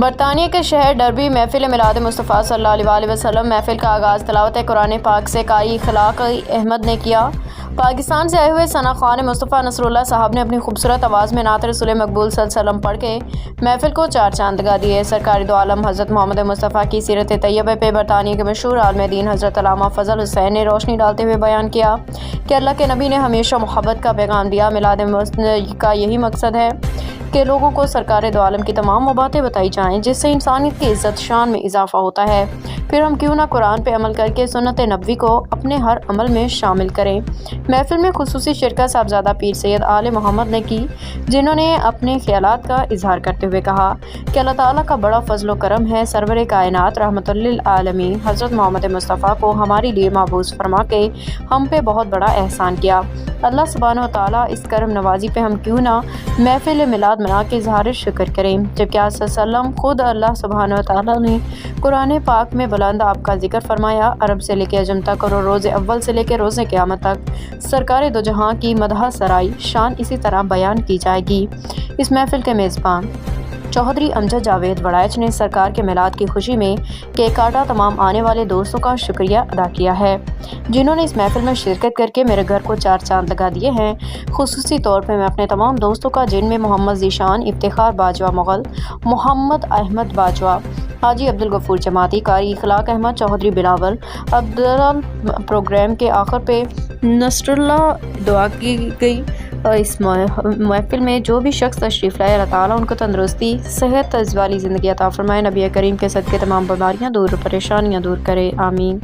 برطانیہ کے شہر ڈربی محفل میلاد مصطفیٰ صلی اللہ علیہ وسلم محفل کا آغاز تلاوت قرآن پاک سے قاری اخلاق احمد نے کیا۔ پاکستان سے آئے ہوئے ثنا خوان مصطفیٰ نصر اللہ صاحب نے اپنی خوبصورت آواز میں نعت رسول مقبول صلی اللہ علیہ وسلم پڑھ کے محفل کو چار چاند لگا دیے۔ سرکار دو عالم حضرت محمد مصطفیٰ کی سیرت طیبہ پہ برطانیہ کے مشہور عالم دین حضرت علامہ فضل حسین نے روشنی ڈالتے ہوئے بیان کیا کہ اللہ کے نبی نے ہمیشہ محبت کا پیغام دیا۔ میلاد کا یہی مقصد ہے کہ لوگوں کو سرکار دو عالم کی تمام وہ باتیں بتائی جائیں جس سے انسانیت کی عزت شان میں اضافہ ہوتا ہے۔ پھر ہم کیوں نہ قرآن پہ عمل کر کے سنت نبوی کو اپنے ہر عمل میں شامل کریں۔ محفل میں خصوصی شرکت صاحبزادہ پیر سید آل محمد نے کی، جنہوں نے اپنے خیالات کا اظہار کرتے ہوئے کہا کہ اللہ تعالیٰ کا بڑا فضل و کرم ہے سرور کائنات رحمت للعالمین حضرت محمد مصطفیٰ کو ہمارے لیے مبعوث فرما کے ہم پہ بہت بڑا احسان کیا۔ اللہ سبحانہ و تعالیٰ اس کرم نوازی پہ ہم کیوں نہ محفل میلاد منا کے اظہار شکر کریں، جبکہ آپ صلی اللہ علیہ وسلم خود اللہ سبحانہ و تعالیٰ نے قرآن پاک میں بلند آپ کا ذکر فرمایا۔ عرب سے لے کے عجم تک اور روز اول سے لے کے روز قیامت تک سرکار دو جہاں کی مدح سرائی شان اسی طرح بیان کی جائے گی۔ اس محفل کے میزبان چودھری امجد جاوید وڑائچ نے سرکار کے میلاد کی خوشی میں کیک کاٹا۔ تمام آنے والے دوستوں کا شکریہ ادا کیا ہے جنہوں نے اس محفل میں شرکت کر کے میرے گھر کو چار چاند لگا دیے ہیں۔ خصوصی طور پہ میں اپنے تمام دوستوں کا، جن میں محمد ذیشان، افتخار باجوہ مغل، محمد احمد باجوہ، حاجی عبدالغفور جماعتی، قاری اخلاق احمد، چودھری بلاول عبدالل۔ پروگرام کے آخر پہ نصر اللہ دعا کی گئی۔ اس محفل میں جو بھی شخص تشریف لائے اللہ تعالیٰ ان کو تندرستی، صحت والی زندگی عطا فرمائے۔ نبی کریم کے صدقے تمام بیماریاں دور، پریشانیاں دور کرے، آمین۔